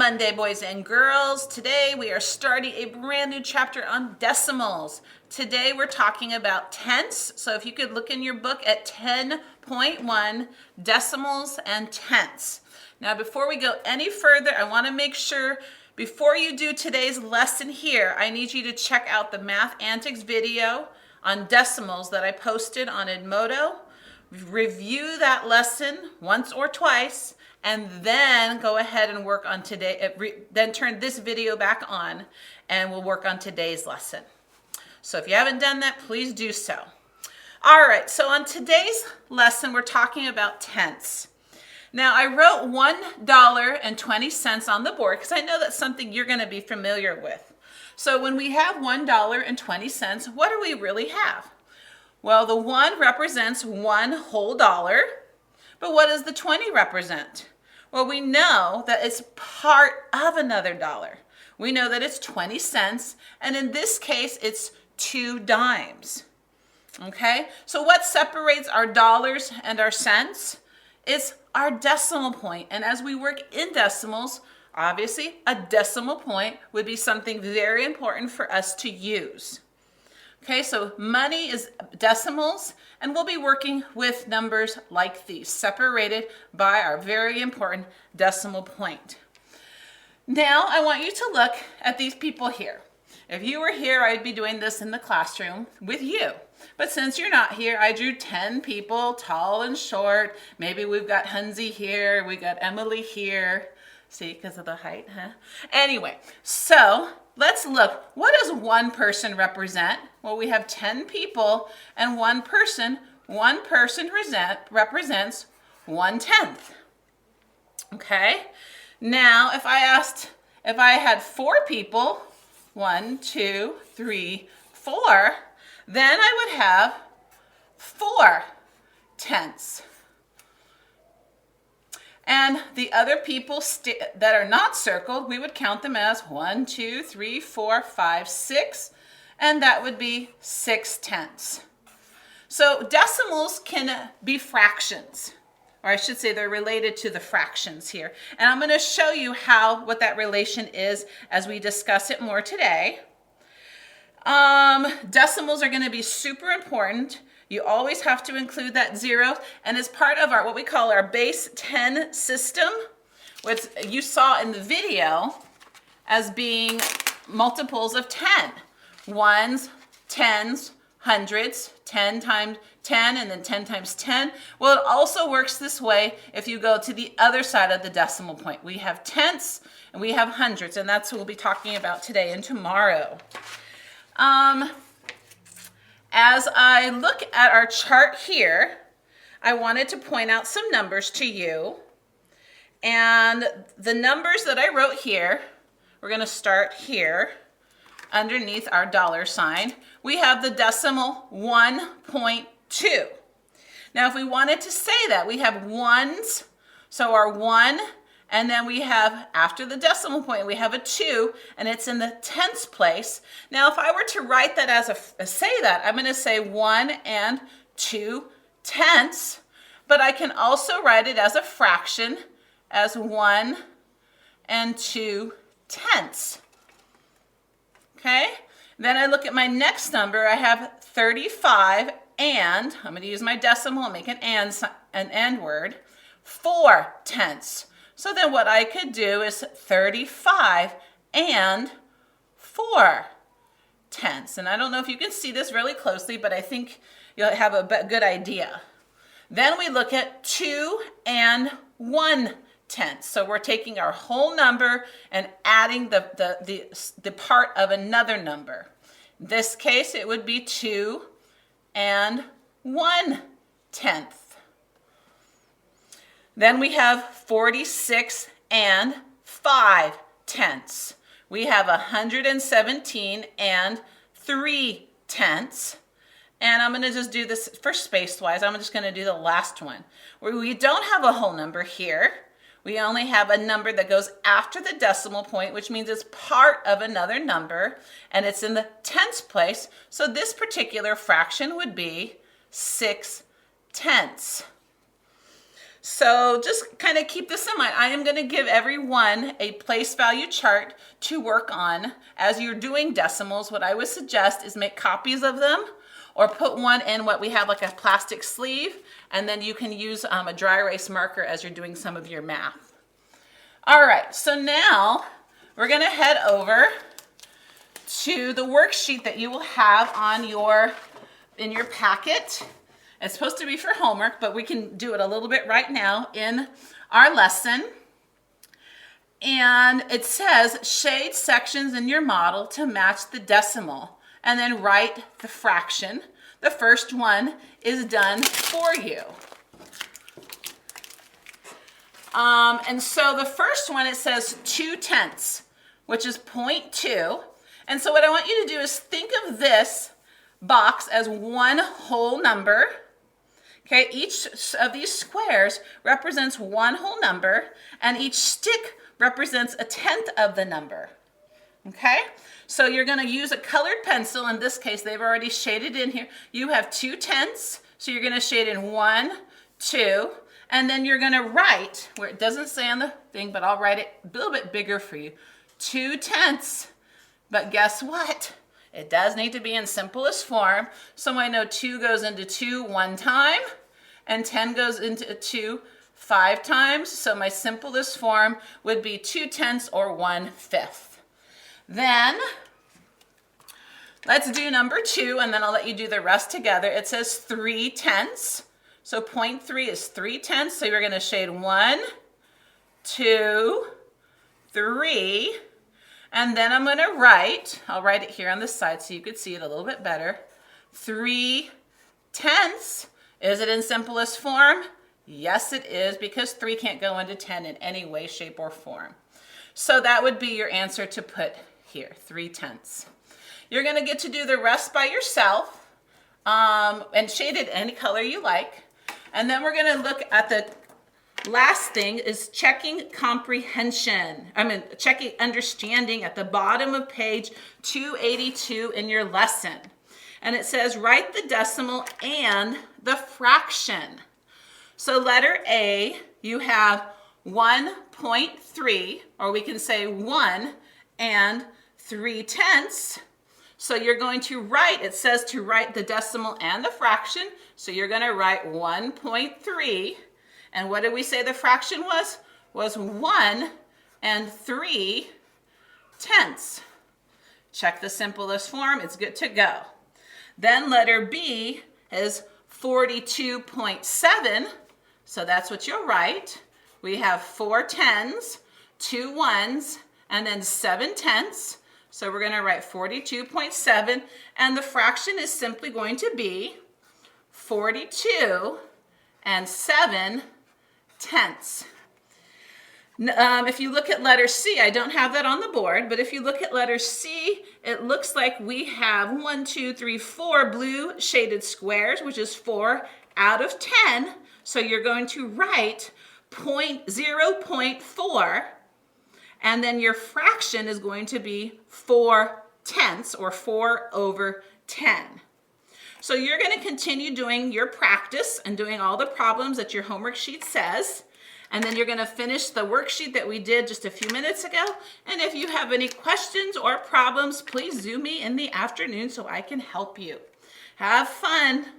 Monday, boys and girls. Today we are starting a brand new chapter on decimals. Today we're talking about tenths. So if you could look in your book at 10.1, decimals and tenths. Now before we go any further, I want to make sure before you do today's lesson here, I need you to check out the Math Antics video on decimals that I posted on Edmodo. Review that lesson once or twice, and then go ahead and work on today. Then turn this video back on and we'll work on today's lesson. So if you haven't done that, please do so. All right, so on today's lesson, we're talking about tenths. Now I wrote $1.20 on the board because I know that's something you're going to be familiar with. So when we have $1.20, what do we really have? Well, the 1 represents one whole dollar. But what does the 20 represent? Well, we know that it's part of another dollar. We know that it's 20 cents, and in this case, it's 2 dimes. Okay, so what separates our dollars and our cents? It's our decimal point. And as we work in decimals, obviously, a decimal point would be something very important for us to use. Okay, so money is decimals, and we'll be working with numbers like these, separated by our very important decimal point. Now, I want you to look at these people here. If you were here, I'd be doing this in the classroom with you. But since you're not here, I drew 10 people, tall and short. Maybe we've got Hunzi here, we got Emily here. See, because of the height, huh? Anyway, so let's look. What does one person represent? Well, we have 10 people and one person. One person represents 1/10. Okay? Now, if I had 4 people, 1, 2, 3, 4, then I would have 4/10. And the other people that are not circled, we would count them as 1, 2, 3, 4, 5, 6, and that would be 6/10. So decimals can be fractions, or I should say they're related to the fractions here. And I'm going to show you what that relation is as we discuss it more today. Decimals are going to be super important. You always have to include that 0, and it's part of what we call our base 10 system, which you saw in the video as being multiples of 10. Ones, tens, hundreds, 10 times 10, and then 10 times 10. Well, it also works this way if you go to the other side of the decimal point. We have tenths and we have hundreds, and that's what we'll be talking about today and tomorrow. As I look at our chart here, I wanted to point out some numbers to you. And the numbers that I wrote here, we're going to start here underneath our dollar sign. We have the decimal 1.2. Now, if we wanted to say that, we have ones, so our 1, and then we have, after the decimal point, we have a 2, and it's in the tenths place. Now, if I were to write that say that, I'm going to say 1 and 2/10, but I can also write it as a fraction as 1 and 2/10. Okay? Then I look at my next number. I have 35 and, I'm going to use my decimal and make an and word, 4/10. So then what I could do is 35 and 4/10. And I don't know if you can see this really closely, but I think you'll have a good idea. Then we look at 2 and 1/10. So we're taking our whole number and adding the part of another number. In this case, it would be 2 and 1/10. Then we have 46 and 5/10. We have 117 and 3/10. And I'm going to just do this for space-wise. I'm just going to do the last one. We don't have a whole number here. We only have a number that goes after the decimal point, which means it's part of another number, and it's in the tenths place. So this particular fraction would be 6/10. So just kind of keep this in mind. I am going to give everyone a place value chart to work on as you're doing decimals. What I would suggest is make copies of them or put one in what we have like a plastic sleeve, and then you can use a dry erase marker as you're doing some of your math. All right, so now we're going to head over to the worksheet that you will have on in your packet. It's supposed to be for homework, but we can do it a little bit right now in our lesson. And it says shade sections in your model to match the decimal, and then write the fraction. The first one is done for you. And so the first one, it says 2/10, which is 0.2. And so what I want you to do is think of this box as one whole number. Okay, each of these squares represents one whole number, and each stick represents 1/10 of the number. Okay, so you're going to use a colored pencil. In this case, they've already shaded in here. You have 2/10, so you're going to shade in 1, 2, and then you're going to write, where it doesn't say on the thing, but I'll write it a little bit bigger for you, 2/10. But guess what? It does need to be in simplest form. So I know 2 goes into 2 one time, and 10 goes into 2 5 times. So my simplest form would be 2/10 or 1/5. Then let's do number 2, and then I'll let you do the rest together. It says 3/10. So 0.3 is 3/10. So you're going to shade 1, 2, 3. And then I'm going to I'll write it here on the side so you could see it a little bit better. 3/10. Is it in simplest form? Yes, it is, because 3 can't go into 10 in any way, shape, or form. So that would be your answer to put here, 3/10. You're going to get to do the rest by yourself and shade it any color you like. And then we're going to look at the last thing is checking comprehension. Checking understanding at the bottom of page 282 in your lesson. And it says write the decimal and the fraction. So letter A, you have 1.3, or we can say 1 and 3/10. So you're going to write, it says to write the decimal and the fraction. So you're going to write 1.3. And what did we say the fraction was? Was 1 and 3/10. Check the simplest form. It's good to go. Then letter B is 42.7. So that's what you'll write. We have 4 10s, 2 1s, and then 7 tenths. So we're going to write 42.7. And the fraction is simply going to be 42 and 7 tenths. If you look at letter C, I don't have that on the board, but if you look at letter C, it looks like we have 1, 2, 3, 4 blue shaded squares, which is 4 out of 10. So you're going to write 0.4, and then your fraction is going to be 4/10, or 4/10. So you're going to continue doing your practice and doing all the problems that your homework sheet says. And then you're going to finish the worksheet that we did just a few minutes ago. And if you have any questions or problems, please Zoom me in the afternoon so I can help you. Have fun.